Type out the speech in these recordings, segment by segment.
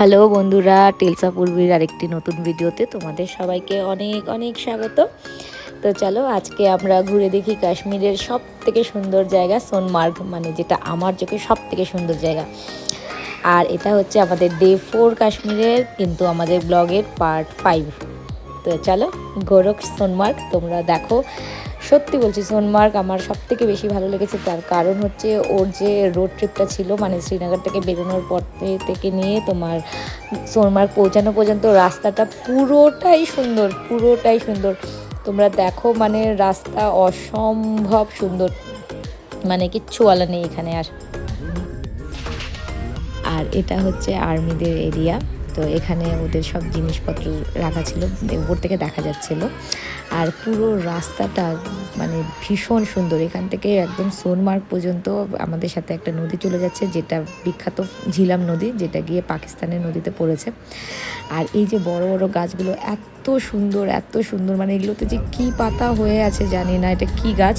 Hello বন্ধুরা, টেলসা পূর্বীর আরেকটি নতুন ভিডিওতে তোমাদের সবাইকে অনেক অনেক স্বাগত। তো চলো আজকে আমরা ঘুরে দেখি কাশ্মীরের সব থেকে সুন্দর জায়গা সোনমার্গ, মানে যেটা আমার চোখে সব থেকে সুন্দর জায়গা। আর এটা হচ্ছে আমাদের ডে 4 কাশ্মীরের, কিন্তু আমাদের ব্লগের পার্ট 5। তো চলো গোরখ সোনমার্গ তোমরা দেখো। সত্যি বলছি, সোনমার্গ আমার সব থেকে বেশি ভালো লেগেছে। তার কারণ হচ্ছে ওর যে রোড ট্রিপটা ছিল, মানে শ্রীনগর থেকে বেরোনোর পর থেকে নিয়ে তোমার সোনমার্গ পৌঁছানো পর্যন্ত রাস্তাটা পুরোটাই সুন্দর, পুরোটাই সুন্দর। তোমরা দেখো, মানে রাস্তা অসম্ভব সুন্দর, মানে কিচ্ছু বলা নেই এখানে। আর এটা হচ্ছে আর্মিদের এরিয়া। তো এখানে ওদের সব জিনিসপত্র রাখা ছিল, উপর থেকে দেখা যাচ্ছিল। আর পুরো রাস্তাটা মানে ভীষণ সুন্দর। এখান থেকে একদম সোনমার্গ পর্যন্ত আমাদের সাথে একটা নদী চলে যাচ্ছে, যেটা বিখ্যাত ঝিলাম নদী, যেটা গিয়ে পাকিস্তানের নদীতে পড়েছে। আর এই যে বড় বড় গাছগুলো এত সুন্দর, এত সুন্দর, মানে এগুলোতে যে কি পাতা হয়ে আছে জানি না, এটা কি গাছ।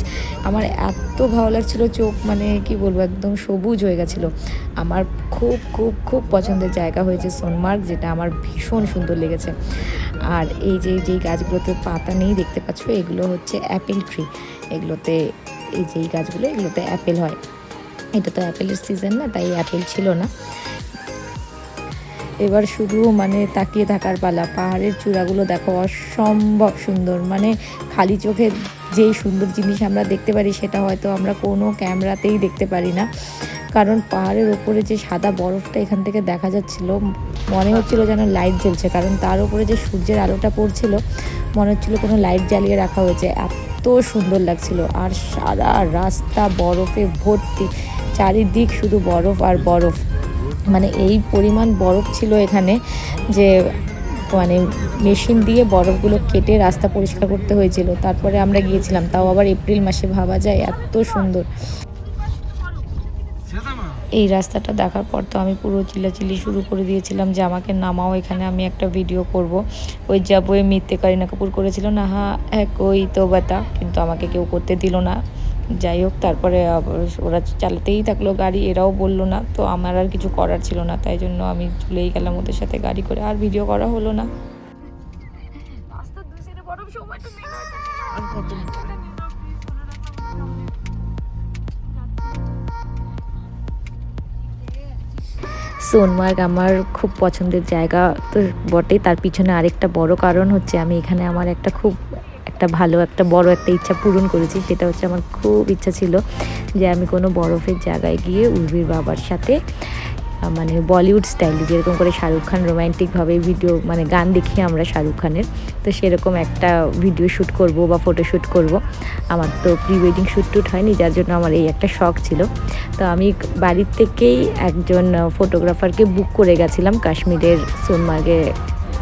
আমার এত ভালো লাগছিল, চোখ মানে কি বলবো, একদম সবুজ হয়ে গেছিলো। আমার খুব খুব খুব পছন্দের জায়গা হয়েছে সোনমার্গ, যেটা আমার ভীষণ সুন্দর লেগেছে। আর এই যে যেই গাছগুলোতে পাতা নেই দেখতে পাচ্ছ, এগুলো হচ্ছে অ্যাপেল ট্রি। এগুলোতে এই যেই গাছগুলো, এগুলোতে অ্যাপেল হয়। এটা তো অ্যাপেলের সিজন না, তাই অ্যাপেল ছিল না। এবার শুধু মানে তাকিয়ে থাকার পালা। পাহাড়ের চূড়াগুলো দেখো, অসম্ভব সুন্দর। মানে খালি চোখে যেই সুন্দর জিনিস আমরা দেখতে পারি, সেটা হয়তো আমরা কোনো ক্যামেরাতেই দেখতে পারি না। কারণ পাহাড়ের ওপরে যে সাদা বরফটা এখান থেকে দেখা যাচ্ছিল, মনে হচ্ছিল যেন লাইট জ্বলছে। কারণ তার উপরে যে সূর্যের আলোটা পড়ছিল, মনে হচ্ছিল কোনো লাইট জ্বালিয়ে রাখা হয়েছে, এত সুন্দর লাগছিল। আর সারা রাস্তা বরফে ভর্তি, চারিদিক শুধু বরফ আর বরফ। মানে এই পরিমাণ বরফ ছিল এখানে যে মানে মেশিন দিয়ে বরফগুলো কেটে রাস্তা পরিষ্কার করতে হয়েছিল। তারপরে আমরা গিয়েছিলাম, তাও আবার এপ্রিল মাসে, ভাবা যায় এত সুন্দর। এই রাস্তাটা দেখার পর তো আমি পুরো চিল্লাচিল্লি শুরু করে দিয়েছিলাম যে আমাকে নামাও, এখানে আমি একটা ভিডিও করব। ওই যাবো মিথ্যে কারিনা কাপুর করেছিল না, হ্যাঁ এক ওই তো বাতা, কিন্তু আমাকে কেউ করতে দিল না। যাই হোক, তারপরে ওরা চালাতেই থাকলো গাড়ি, এরাও বললো না। তো আমার আর কিছু করার ছিল না, তাই জন্য আমি চলেই গেলাম ওদের সাথে গাড়ি করে, আর ভিডিও করা হলো না। সোনমার্গ আমার খুব পছন্দের জায়গা তো বটে। তার পিছনে আরেকটা বড় কারণ হচ্ছে, আমি এখানে আমার একটা ভালো একটা বড় একটা ইচ্ছা পূরণ করেছি। সেটা হচ্ছে, আমার খুব ইচ্ছা ছিল যে আমি কোনো বরফের জায়গায় গিয়ে উর্বির বাবার সাথে মানে বলিউড স্টাইলে, যেরকম করে শাহরুখ খান রোম্যান্টিকভাবে ভিডিও মানে গান দেখি আমরা শাহরুখ খানের, তো সেরকম একটা ভিডিও শ্যুট করব বা ফটোশ্যুট করব। আমার তো প্রি ওয়েডিং শ্যুট টুট হয়নি, যার জন্য আমার এই একটা শখ ছিল। তো আমি বাড়ির থেকেই একজন ফটোগ্রাফারকে বুক করে গেছিলাম কাশ্মীরের সোনমার্গে।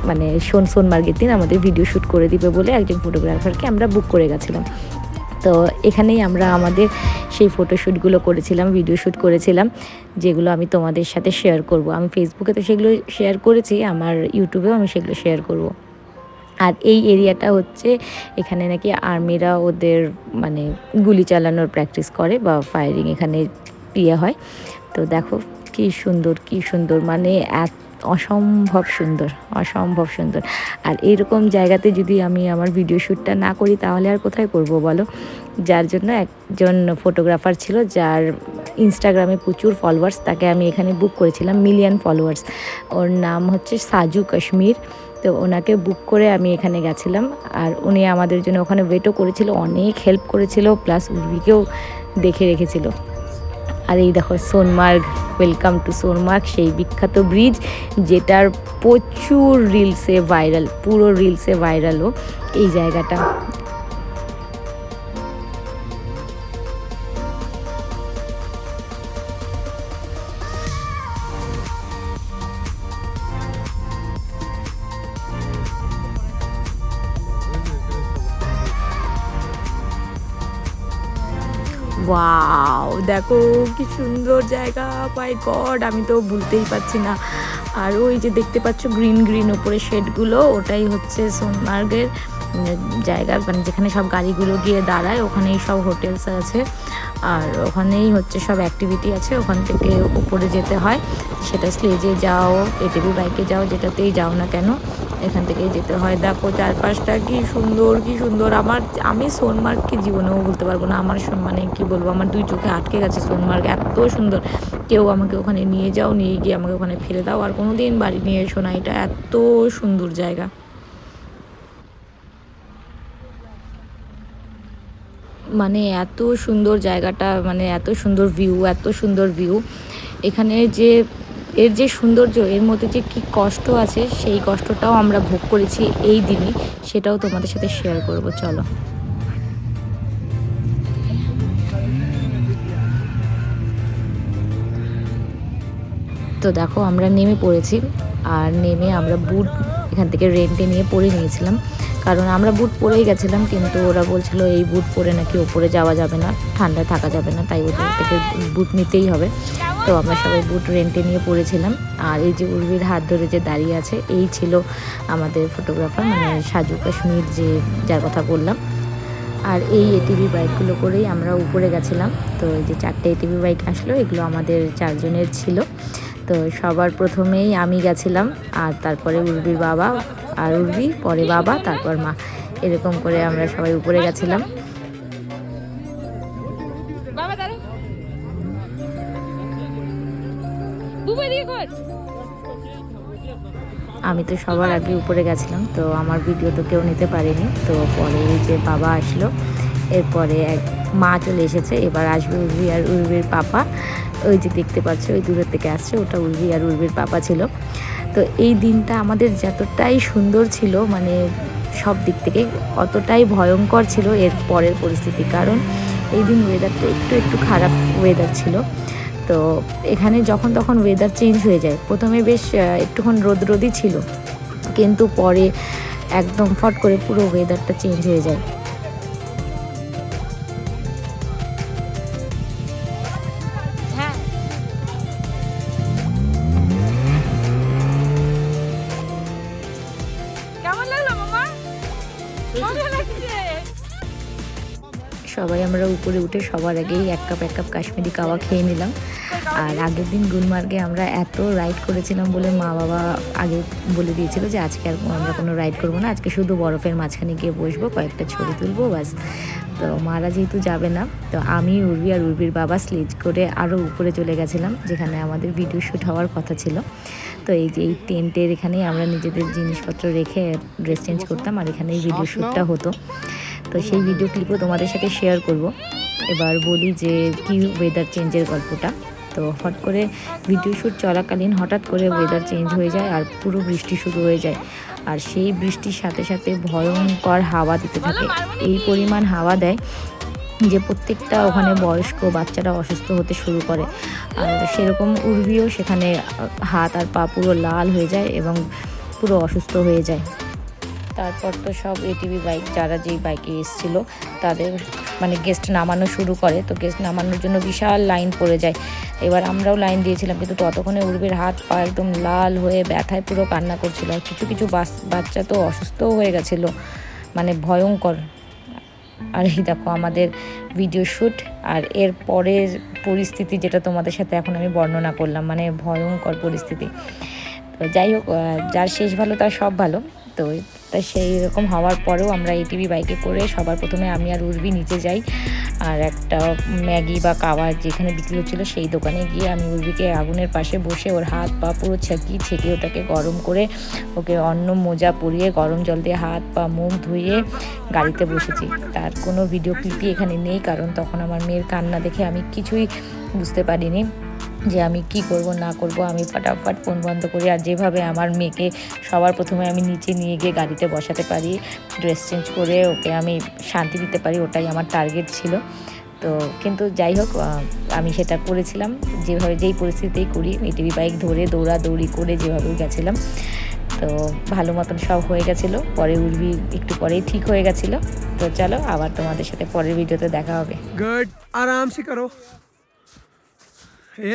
মানে সোনমার্গের দিন আমাদের ভিডিও শ্যুট করে দিবে বলে একজন ফটোগ্রাফারকে আমরা বুক করে গেছিলাম। তো এখানেই আমরা আমাদের সেই ফটোশ্যুটগুলো করেছিলাম, ভিডিও শ্যুট করেছিলাম, যেগুলো আমি তোমাদের সাথে শেয়ার করব। আমি ফেসবুকে তো সেগুলো শেয়ার করেছি, আমার ইউটিউবেও আমি সেগুলো শেয়ার করব। আর এই এরিয়াটা হচ্ছে, এখানে নাকি আর্মিরা ওদের মানে গুলি চালানোর প্র্যাকটিস করে বা ফায়ারিং এখানে হয়। তো দেখো কি সুন্দর, কি সুন্দর, মানে অসম্ভব সুন্দর, অসম্ভব সুন্দর। আর এইরকম জায়গাতে যদি আমি আমার ভিডিও শ্যুটটা না করি, তাহলে আর কোথায় করব বলো। যার জন্য একজন ফটোগ্রাফার ছিল, যার ইনস্টাগ্রামে প্রচুর ফলোয়ার্স, তাকে আমি এখানে বুক করেছিলাম, মিলিয়ন ফলোয়ার্স। ওর নাম হচ্ছে সাজু কাশ্মীর। তো ওনাকে বুক করে আমি এখানে গেছিলাম। আর উনি আমাদের জন্য ওখানে ওয়েটও করেছিল, অনেক হেল্প করেছিল, প্লাস উর্বিকেও দেখে রেখেছিল। আর এই দেখো সোনমার্গ, ওয়েলকাম টু সোনমার্গ, সেই বিখ্যাত ব্রিজ, যেটার প্রচুর রিলসে ভাইরাল, পুরো রিলসে ভাইরালও এই জায়গাটা। ওয়াও, দেখো কি সুন্দর জায়গা, মাই গড, আমি তো ভুলতেই পারছি না। আর ওই যে দেখতে পাচ্ছ গ্রিন গ্রিন ওপরে শেডগুলো, ওটাই হচ্ছে সোনমার্গের জায়গা, মানে যেখানে সব গাড়িগুলো গিয়ে দাঁড়ায় ওখানেই সব হোটেলস আছে, আর ওখানেই হচ্ছে সব অ্যাক্টিভিটি আছে। ওখান থেকে উপরে যেতে হয়, সেটা স্লেজে যাও, এটিভি বাইকে যাও, যেটাতেই যাও না কেন এখান থেকেই যেতে হয়। দেখো চারপাশটা কি সুন্দর, কি সুন্দর। আমি সোনমার্গকে জীবনেও বলতে পারবো না। আমার মানে কি বলবো, আমার দুই চোখে আটকে গেছে সোনমার্গ, এত সুন্দর। কেউ আমাকে ওখানে নিয়ে যাও, নিয়ে গিয়ে আমাকে ওখানে ফেলে দাও, আর কোনো দিন বাড়ি নিয়ে এসো না। এটা এত সুন্দর জায়গা, মানে এত সুন্দর জায়গাটা, মানে এত সুন্দর ভিউ, এত সুন্দর ভিউ। এখানে যে এর যে সৌন্দর্য, এর মধ্যে যে কি কষ্ট আছে, সেই কষ্টটাও আমরা ভোগ করেছি এই দিনই, সেটাও তোমাদের সাথে শেয়ার করব। চলো। তো দেখো আমরা নেমে পড়েছি, আর নেমে আমরা বুট এখান থেকে রেন্টে নিয়ে পরে নিয়েছিলাম, কারণ আমরা বুট পরেই গেছিলাম, কিন্তু ওরা বলছিল এই বুট পরে নাকি ওপরে যাওয়া যাবে না, ঠান্ডায় থাকা যাবে না, তাই ওদের থেকে বুট নিতেই হবে। তো আমরা সবাই বুট রেন্টে নিয়ে পড়েছিলাম। আর এই যে উর্বির হাত ধরে যে দাঁড়িয়ে আছে, এই ছিল আমাদের ফটোগ্রাফার, মানে সাজু কাশ্মীর, যার কথা বললাম। আর এই এটিভি বাইকগুলো করেই আমরা উপরে গেছিলাম। তো এই যে 4টে এটিভি বাইক আসলো, এগুলো আমাদের 4জনের ছিল। তো সবার প্রথমেই আমি গেছিলাম, আর তারপরে উর্বির বাবা, আর উর্বি, পরে বাবা, তারপর মা, এরকম করে আমরা সবাই উপরে গেছিলাম। আমি তো সবার আগে উপরে গেছিলাম, তো আমার ভিডিও তো কেউ নিতে পারেনি। তো পরে এই যে বাবা আসলো, এরপরে মা চলে এসেছে, এবার আসবে উর্বি আর উর্বির পাপা। ওই যে দেখতে পাচ্ছ, ওই দূরের থেকে আসছে, ওটা উর্বি আর উর্বির পাপা ছিল। তো এই দিনটা আমাদের যতটাই সুন্দর ছিল, মানে সব দিক থেকে অতটাই ভয়ঙ্কর ছিল এর পরের পরিস্থিতি, কারণ এই দিন ওয়েদারটা একটু একটু খারাপ ওয়েদার ছিল। তো এখানে যখন তখন ওয়েদার চেঞ্জ হয়ে যায়। প্রথমে বেশ একটুক্ষণ রোদই ছিল, কিন্তু পরে একদম ফট করে পুরো ওয়েদারটা চেঞ্জ হয়ে যায়। সবাই আমরা উপরে উঠে সবার আগেই এক কাপ কাশ্মীরি কাওয়া খেয়ে নিলাম। আর আগের দিন গুলমার্গে আমরা এত রাইড করেছিলাম বলে মা বাবা আগে বলে দিয়েছিল যে আজকে আর আমরা কোনো রাইড করবো না, আজকে শুধু বরফের মাঝখানে গিয়ে বসবো, কয়েকটা ছবি তুলবো, বাস। তো মারা যেহেতু যাবে না, তো আমি, উর্বি আর উর্বির বাবা স্লেজ করে আরও উপরে চলে গেছিলাম, যেখানে আমাদের ভিডিও শ্যুট হওয়ার কথা ছিল। তো এই যে এই টেন্টের এখানেই আমরা নিজেদের জিনিসপত্র রেখে ড্রেস চেঞ্জ করতাম, আর এখানেই ভিডিও শ্যুটটা হতো। তো সেই ভিডিও ক্লিপও তোমাদের সাথে শেয়ার করব। এবার বলি যে কি ওয়েদার চেঞ্জের গল্পটা। তো হট করে ভিডিও শ্যুট চলাকালীন হঠাৎ করে ওয়েদার চেঞ্জ হয়ে যায়, আর পুরো বৃষ্টি শুরু হয়ে যায়। আর সেই বৃষ্টির সাথে সাথে ভয়ঙ্কর হাওয়া দিতে থাকে, এই পরিমাণ হাওয়া দেয় যে প্রত্যেকটা ওখানে বয়স্ক বাচ্চারা অসুস্থ হতে শুরু করে। আর সেরকম উর্বিও সেখানে হাত আর পা পুরো লাল হয়ে যায় এবং পুরো অসুস্থ হয়ে যায়। তারপর তো সব এটিভি বাইক, যারা যেই বাইকে এসেছিলো তাদের মানে গেস্ট নামানো শুরু করে। তো গেস্ট নামানোর জন্য বিশাল লাইন পড়ে যায়। এবার আমরাও লাইন দিয়েছিলাম, কিন্তু ততক্ষণে উর্বির হাত পা একদম লাল হয়ে ব্যথায় পুরো কান্না করছিল। আর কিছু কিছু বাচ্চা তো অসুস্থও হয়ে গেছিলো, মানে ভয়ঙ্কর। আর এই দেখো আমাদের ভিডিও শ্যুট, আর এর পরের পরিস্থিতি যেটা তোমাদের সাথে এখন আমি বর্ণনা করলাম, মানে ভয়ঙ্কর পরিস্থিতি। তো যাই হোক, যার শেষ ভালো তার সব ভালো। তো তাই সেই রকম হওয়ার পরেও আমরা এটিভি বাইকে করে সবার প্রথমে আমি আর উর্বি নিচে যাই, আর একটা ম্যাগি বা খাবার যেখানে বিক্রি হচ্ছিলো সেই দোকানে গিয়ে আমি উর্বিকে আগুনের পাশে বসে ওর হাত পা পুরো ছেঁকে ওটাকে গরম করে ওকে অন্য মোজা পরিয়ে গরম জল দিয়ে হাত পা মুখ ধুয়ে গাড়িতে বসেছি। তার কোনো ভিডিও ক্লিপই এখানে নেই, কারণ তখন আমার মেয়ের কান্না দেখে আমি কিছুই বুঝতে পারিনি যে আমি কি করব না করব। আমি ফটাফট ফোন বন্ধ করি, আর যেভাবে আমার মেয়েকে সবার প্রথমে আমি নিচে নিয়ে গিয়ে গাড়িতে বসাতে পারি, ড্রেস চেঞ্জ করে ওকে আমি শান্তি দিতে পারি, ওটাই আমার টার্গেট ছিল। তো কিন্তু যাই হোক, আমি সেটা করেছিলাম যেভাবে, যেই পরিস্থিতিতেই করি, এটিভি বাইক ধরে দৌড়াদৌড়ি করে যেভাবে গেছিলাম। তো ভালো মতন সব হয়ে গেছিলো। পরে উর্বি একটু পরেই ঠিক হয়ে গেছিলো। তো চলো আবার তোমাদের সাথে পরের ভিডিওতে দেখা হবে। गुड आराम से करो।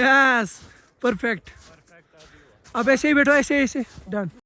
Yes perfect. अब ऐसे ही बैठो, ऐसे ऐसे डन।